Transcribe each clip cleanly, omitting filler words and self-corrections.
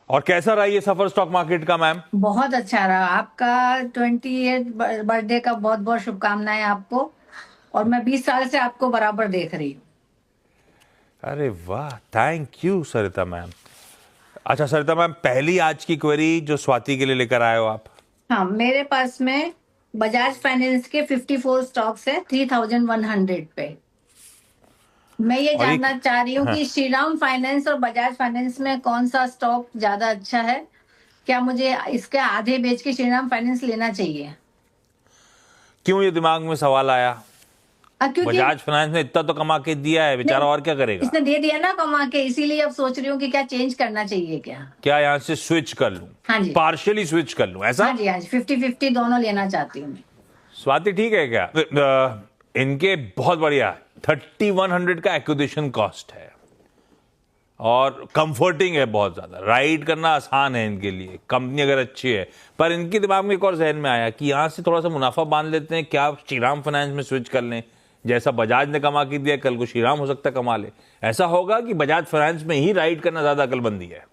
और कैसा रहा ये सफर स्टॉक मार्केट का मैम? बहुत अच्छा रहा। आपका 28 बर्थडे का बहुत बहुत शुभकामनाएं आपको। और मैं 20 साल से आपको बराबर देख रही हूँ। अरे वाह, थैंक यू सरिता मैम। अच्छा सरिता मैम, पहली आज की क्वेरी जो स्वाति के लिए लेकर आए हो आप। हाँ, मेरे पास में बजाज फाइनेंस के 54 स्टॉक्स है 3100 पे। मैं ये और एक जानना चाह रही हूँ हाँ, कि श्रीराम फाइनेंस और बजाज फाइनेंस में कौन सा स्टॉक ज्यादा अच्छा है। क्या मुझे इसके आधे बेच के श्रीराम फाइनेंस लेना चाहिए? क्यों ये दिमाग में सवाल आया? क्योंकि बजाज फाइनेंस ने इतना तो कमा के दिया है, बेचारा नहीं, और क्या करेगा? इसने दे दिया ना कमा के, इसीलिए अब सोच रही हूँ कि क्या चेंज करना चाहिए क्या। क्या यहां से स्विच कर लूं? हाँ जी। पार्शियली स्विच कर लूं, ऐसा? हाँ जी, हाँ जी, 50-50 दोनों लेना चाहती हूँ मैं। स्वाति ठीक है क्या? इनके बहुत बढ़िया 3100 का एक्विजिशन कॉस्ट है और कंफर्टिंग है, बहुत ज्यादा राइड करना आसान है इनके लिए, कंपनी अगर अच्छी है। पर इनके दिमाग में एक और जहन में आया कि यहां से थोड़ा सा मुनाफा बांध लेते हैं, क्या श्रीराम फाइनेंस में स्विच कर लें? जैसा बजाज ने कमा के दिया, कल को श्रीराम हो सकता है कमा ले। ऐसा होगा कि बजाज फाइनेंस में ही राइड करना ज्यादा अकलमंदी है?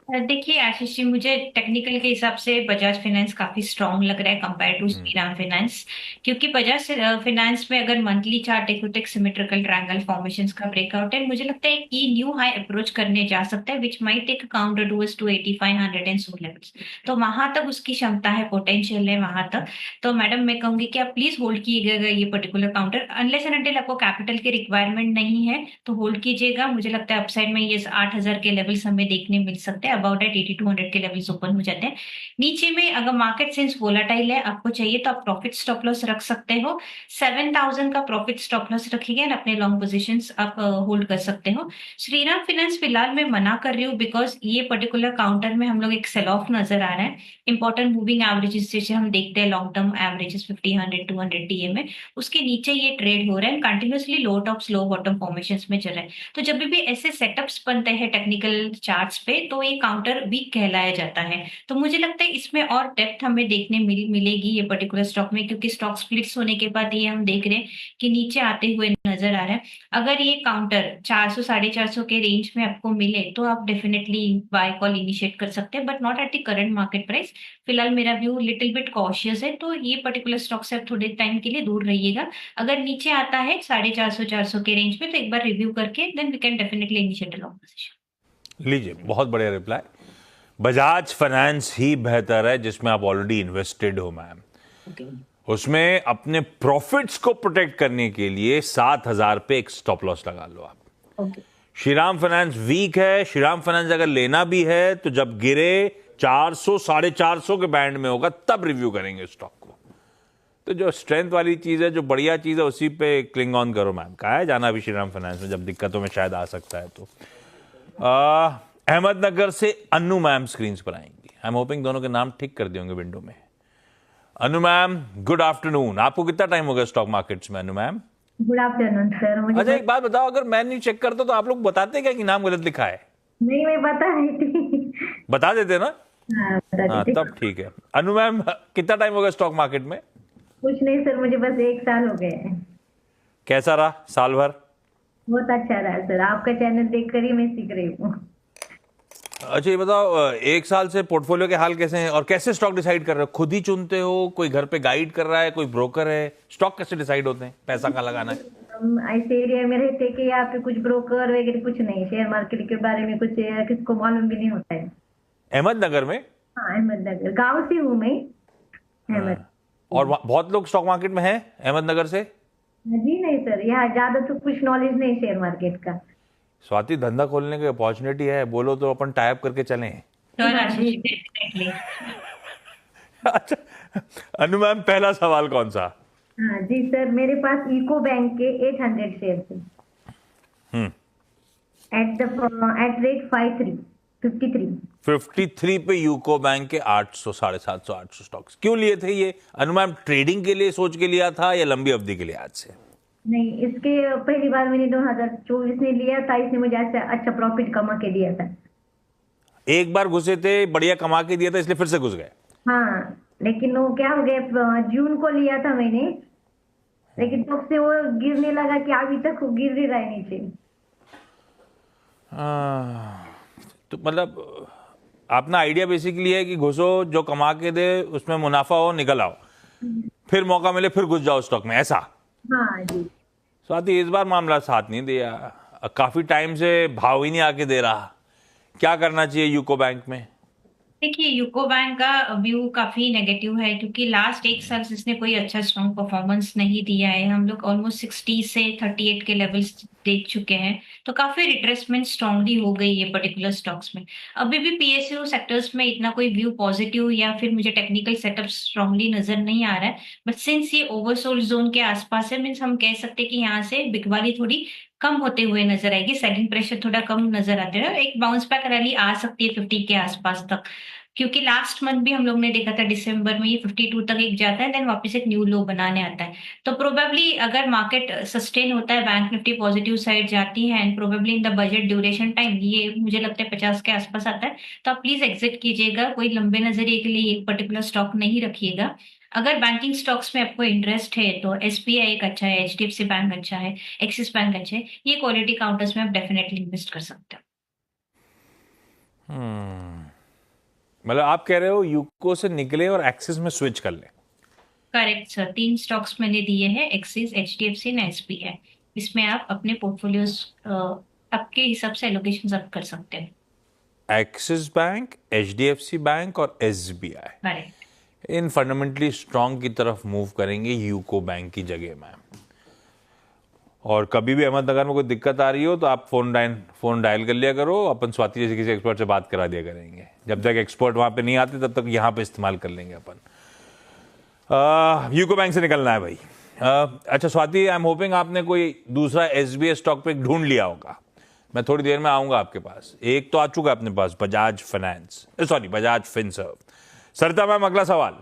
देखिए आशीष जी, मुझे टेक्निकल के हिसाब से बजाज फाइनेंस काफी स्ट्रांग लग रहा है कंपेयर टू श्रीराम फाइनेंस। क्योंकि बजाज फाइनेंस में अगर मंथली चार्ट देखो तो एक सिमेट्रिकल ट्रायंगल फॉर्मेशंस का ब्रेकआउट है। मुझे लगता है कि न्यू हाई अप्रोच करने जा सकता है which might take counter towards to 8500 and so levels. तो वहां तक उसकी क्षमता है, पोटेंशियल है वहां तक। तो मैडम मैं कहूंगी कि आप प्लीज होल्ड कीजिएगा ये particular counter, unless and until आपको कैपिटल की रिक्वायरमेंट नहीं है तो होल्ड कीजिएगा। मुझे लगता है अपसाइड में ये 8000 के लेवल्स हमें देखने मिल सकते हैं। अबाउट एट 8200 के लेवल्स ओपन हो जाते हैं। नीचे में अगर मार्केट सिंस वोलाटाइल है, आपको चाहिए तो आप प्रॉफिट स्टॉप लॉस रख सकते हो। 7000 का प्रॉफिट स्टॉप लॉस रखिएगा एंड अपने लॉन्ग पोजीशंस आप होल्ड कर सकते हो। श्रीराम फाइनेंस फिलहाल मैं मना कर रही हूँ बिकॉज ये पर्टिकुलर काउंटर में हम लोग एक सेल ऑफ नजर आ रहा है। इंपॉर्टेंट मूविंग एवरेजेस जैसे हम देखते हैं लॉन्ग टर्म एवरेजेस 50 100 200 टीए में, उसके नीचे ये ट्रेड हो रहा है, कंटिन्यूसली लो टॉप स्लो बॉटम फॉर्मेशन में चल रहा है। तो जब भी ऐसे सेटअप्स बनते हैं टेक्निकल चार्ट्स पे तो ये काउंटर वीक कहलाया जाता है। तो मुझे लगता है इसमें और डेप्थ हमें देखने मिलेगी ये पर्टिकुलर स्टॉक में, क्योंकि स्टॉक स्प्लिट्स होने के बाद ये हम देख रहे हैं कि नीचे आते हुए नजर आ रहा है। अगर ये काउंटर 400 450 के रेंज में आपको मिले तो आप डेफिनेटली बाय कॉल इनिशिएट कर सकते हैं, but not at the current market price. फिलहाल मेरा व्यू लिटिल बिट कॉशियस है, तो ये पर्टिकुलर स्टॉक से आप थोड़े टाइम के लिए दूर रहिएगा। अगर नीचे आता है 450 400 के रेंज में तो एक बार रिव्यू करके then we can definitely initiate a long position. लीजिए, बहुत बढ़िया रिप्लाई। बजाज फाइनेंस ही बेहतर है जिसमें आप ऑलरेडी इन्वेस्टेड हो मैम। उसमें अपने प्रॉफिट्स को प्रोटेक्ट करने के लिए 7000 पे एक स्टॉप लॉस लगा लो आप। श्रीराम फाइनेंस वीक है। श्रीराम फाइनेंस अगर लेना भी है तो जब गिरे 400 450 के बैंड में होगा तब रिव्यू करेंगे स्टॉक को। तो जो स्ट्रेंथ वाली चीज है, जो बढ़िया चीज है, उसी पे क्लिंग ऑन करो मैम। कहा है जाना भी श्रीराम फाइनेंस में जब दिक्कतों में शायद आ सकता है। तो अहमदनगर से अनु मैम स्क्रीन पर आएंगी। आई एम होपिंग दोनों के नाम ठीक कर दिए होंगे विंडो में। अनु मैम, गुड आफ्टरनून। आपको कितना टाइम हो गया स्टॉक मार्केट्स में अनु मैम? Good afternoon sir. मुझे अच्छा एक बात बताओ, अगर मैं नहीं चेक करता तो आप लोग बताते क्या कि नाम गलत लिखा है? नहीं, मैं बता रही थी। बता देते ना? हाँ, बता हाँ, दी थी। तब ठीक है। अनु मैम, कितना टाइम हो गया स्टॉक मार्केट में? कुछ नहीं सर, मुझे बस 1 साल हो गए हैं। कैसा रहा साल भर? बहुत अच्छा रहा सर, आपका चैनल देख कर ही मैं सीख रही हूँ। अच्छा ये बताओ, एक साल से पोर्टफोलियो के हाल कैसे हैं और कैसे स्टॉक डिसाइड कर रहे हो? खुद ही चुनते हो, कोई घर पे गाइड कर रहा है, कोई ब्रोकर है? स्टॉक कैसे डिसाइड होते हैं, पैसा कहाँ लगाना है? हम ऐसे एरिया में रहते कि यहाँ पे कुछ ब्रोकर वगैरह कुछ नहीं, शेयर मार्केट के बारे में कुछ किसको मालूम भी नहीं होता है। अहमदनगर में? हाँ, अहमदनगर गाँव से हूँ मैं। अहमद और बहुत लोग स्टॉक मार्केट में हैं अहमदनगर से? जी नहीं सर, यहाँ ज्यादा तो कुछ नॉलेज नहीं शेयर मार्केट का। स्वाति, धंधा खोलने की अपॉर्चुनिटी है, बोलो तो अपन टाइप करके चलें। Sure Ashish ji, definitely. अच्छा अनु मैम, पहला सवाल कौन सा? हाँ जी सर, मेरे पास यूको बैंक के 800 शेयर थे एट रेट 53 53 पे यूको बैंक के 800 750 800 स्टॉक्स क्यों लिए थे ये अनु मैम? ट्रेडिंग के लिए सोच के लिया था या लंबी अवधि के लिए आज से? नहीं, इसके पहली बार मैंने 2024 में लिया था, इसने मुझे अच्छा प्रॉफिट कमा के दिया था। एक बार घुसे थे, बढ़िया कमा के दिया था, इसलिए फिर से घुस गए? हाँ, लेकिन वो क्या हो गया, जून को लिया था मैंने, लेकिन तब से वो गिरने लगा कि अभी तक वो गिर ही रहा है नीचे। तो मतलब अपना आइडिया बेसिकली है कि घुसो, जो कमा के दे उसमें मुनाफा हो, निकल आओ, फिर मौका मिले फिर घुस जाओ स्टॉक में, ऐसा। हाँ जी। स्वाति, इस बार मामला साथ नहीं दिया, काफी टाइम से भाव ही नहीं आके दे रहा, क्या करना चाहिए यूको बैंक में? देखिए, यूको बैंक का व्यू काफी नेगेटिव है क्योंकि लास्ट एक साल से इसने कोई अच्छा स्ट्रॉन्ग परफॉर्मेंस नहीं दिया है। हम लोग ऑलमोस्ट 60 से 38 के लेवल्स देख चुके हैं, तो काफी रिट्रेसमेंट स्ट्रांगली हो गई है पर्टिकुलर स्टॉक्स में। अभी भी पीएसयू सेक्टर्स में इतना कोई व्यू पॉजिटिव या फिर मुझे टेक्निकल सेटअप स्ट्रांगली नजर नहीं आ रहा है। बट सिंस ये ओवरसोल्ड जोन के आसपास है, मीन्स हम कह सकते हैं कि यहाँ से बिकवाली थोड़ी कम होते हुए नजर आएगी, सेलिंग प्रेशर थोड़ा कम नजर आते हैं, एक बाउंस बैक रैली आ सकती है 50 के आसपास तक। क्योंकि लास्ट मंथ भी हम लोग ने देखा था दिसंबर में ये 52 तक एक जाता है, देन वापस एक न्यू लो बनाने आता है। तो प्रोबेबली अगर मार्केट सस्टेन होता है, बैंक निफ्टी पॉजिटिव साइड जाती है and probably in the budget duration time ये मुझे लगता है 50 के आसपास आता है, तो आप प्लीज एग्जिट कीजिएगा। कोई लंबे नजरिए के लिए एक पर्टिकुलर स्टॉक नहीं रखिएगा। अगर बैंकिंग स्टॉक्स में आपको इंटरेस्ट है तो एसबीआई एक अच्छा है, एचडीएफसी बैंक अच्छा है, एक्सिस बैंक अच्छा है, ये क्वालिटी काउंटर्स में आप डेफिनेटली इन्वेस्ट कर सकते हो। मतलब आप कह रहे हो यूको से निकले और एक्सिस में स्विच कर ले? करेक्ट सर, 3 स्टॉक्स मैंने दिए हैं, एक्सिस, एचडीएफसी एंड एसबीआई। इसमें आप अपने पोर्टफोलियोज आपके हिसाब से एलोकेशन आप कर सकते हैं। एक्सिस बैंक, एचडीएफसी बैंक और एसबीआई करेक्ट। इन फंडामेंटली स्ट्रांग की तरफ मूव करेंगे यूको बैंक की जगह में। और कभी भी अहमदनगर में कोई दिक्कत आ रही हो तो आप फोन डायल कर लिया करो, अपन स्वाति जैसे किसी एक्सपर्ट से बात करा दिया करेंगे। जब तक एक्सपर्ट वहां पे नहीं आते तब तक यहाँ पे इस्तेमाल कर लेंगे अपन। यूको बैंक से निकलना है भाई। अच्छा स्वाति, आई एम होपिंग आपने कोई दूसरा एसबीआई स्टॉक पे ढूंढ लिया होगा। मैं थोड़ी देर में आऊंगा आपके पास। एक तो आ चुका है अपने पास, Bajaj Finance, sorry Bajaj Finserv. Sarita ma'am, अगला सवाल।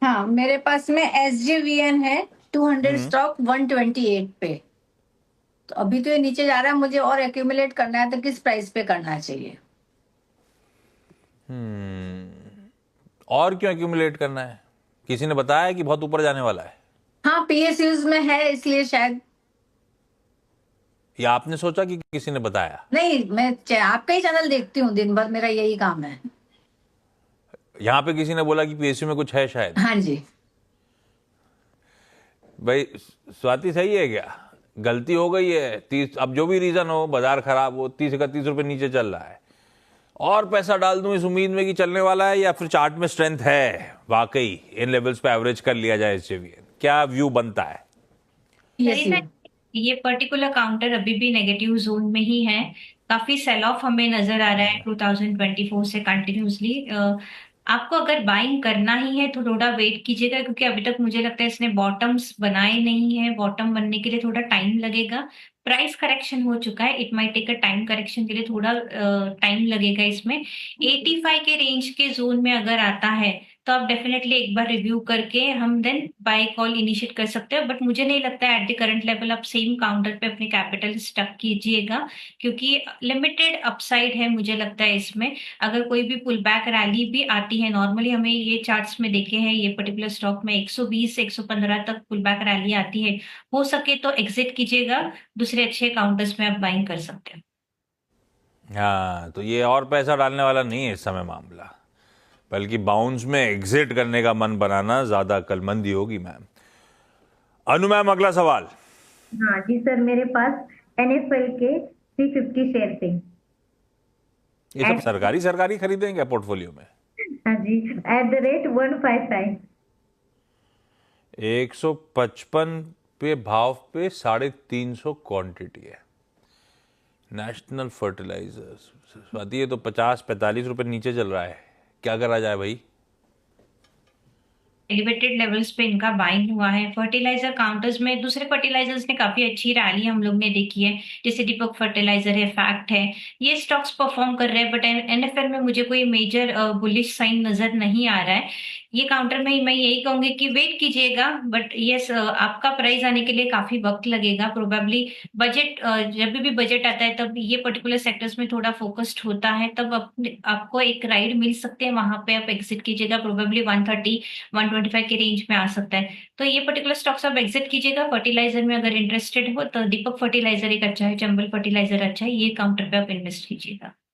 हाँ, मेरे पास में SJVN है 200 स्टॉक 128 पे। तो अभी तो ये नीचे जा रहा है, मुझे और एक्यूमुलेट करना है, तो किस प्राइस पे करना चाहिए? और क्यों एक्यूमुलेट करना है? किसी ने बताया कि बहुत ऊपर जाने वाला है? हाँ, PSUs में है इसलिए शायद। या आपने सोचा कि किसी ने बताया? नहीं, मैं आपका ही चैनल देखती हूँ दिन भर, मेरा यही काम है। यहां पे किसी ने बोला कि पीएसयू में कुछ है शायद। हाँ जी। भाई स्वाति, सही है क्या? गलती हो गई है 30, अब जो भी रीजन हो, बाजार खराब हो, 30-31 रुपए नीचे चल रहा है, और पैसा डाल दूं इस उम्मीद में कि चलने वाला है, या फिर चार्ट में स्ट्रेंथ है वाकई इन लेवल्स पे एवरेज कर लिया जाए एसजेवीएन? क्या व्यू बनता है? सरिता, ये पर्टिकुलर काउंटर अभी भी नेगेटिव जोन में ही है। काफी सेल ऑफ हमें नजर आ रहा है 2024 से कंटिन्यूसली। आपको अगर बाइंग करना ही है तो थोड़ा वेट कीजिएगा, क्योंकि अभी तक मुझे लगता है इसने बॉटम्स बनाए नहीं है। बॉटम बनने के लिए थोड़ा टाइम लगेगा। प्राइस करेक्शन हो चुका है, it might take a time, correction के लिए थोड़ा टाइम लगेगा इसमें। 85 के रेंज के जोन में अगर आता है तो आप डेफिनेटली एक बार रिव्यू करके हम देन बाय कॉल इनिशिएट कर सकते हैं। बट मुझे नहीं लगता है एट द करंट लेवल आप सेम काउंटर पे अपने कैपिटल स्टक कीजिएगा, क्योंकि लिमिटेड अपसाइड है मुझे लगता है इसमें। अगर कोई भी पुल बैक रैली भी आती है, नॉर्मली हमें ये चार्ट्स में देखे हैं, ये पर्टिकुलर स्टॉक में 120 से 115 तक पुल बैक रैली आती है, हो सके तो एग्जिट कीजिएगा, दूसरे अच्छे काउंटर्स में आप बाइंग कर सकते हैं। हाँ, तो ये और पैसा डालने वाला नहीं है इस समय मामला, बल्कि बाउंस में एग्जिट करने का मन बनाना ज्यादा अक्लमंदी होगी। मैम अनु मैम, अगला सवाल। हाँ जी सर, मेरे पास NFL के 350 शेयर थे। ये सब सरकारी खरीदेंगे क्या पोर्टफोलियो में? हाँ जी, एट द रेट 155। 155 पे भाव पे 350 क्वांटिटी है। नेशनल फर्टिलाइजर्स, स्वाति ये तो 50-45 रुपए नीचे चल रहा है, क्या करा जाए भाई? एलिवेटेड लेवल्स पे इनका बाइंग हुआ है। फर्टिलाइजर काउंटर्स में दूसरे फर्टिलाइजर्स ने काफी अच्छी रैली हम लोग ने देखी है, जैसे दीपक फर्टिलाइजर है, फैक्ट है, ये स्टॉक्स परफॉर्म कर रहे हैं। बट एनएफएल में मुझे कोई मेजर बुलिश साइन नजर नहीं आ रहा है। ये काउंटर में मैं यही कहूंगी कि वेट कीजिएगा, बट यस आपका प्राइस आने के लिए काफी वक्त लगेगा प्रोबेबली। बजट जब भी बजट आता है तब ये पर्टिकुलर सेक्टर्स में थोड़ा फोकस्ड होता है, तब आपको एक राइड मिल सकते हैं, वहां पे आप एग्जिट कीजिएगा। प्रोबेबली 130-125 के रेंज में आ सकता है, तो ये पर्टिकुलर स्टॉक्स आप एग्जिट कीजिएगा। फर्टिलाइजर में अगर इंटरेस्टेड हो तो दीपक फर्टिलाइजर एक अच्छा है, चंबल फर्टिलाइजर अच्छा है, ये काउंटर पे आप इन्वेस्ट कीजिएगा।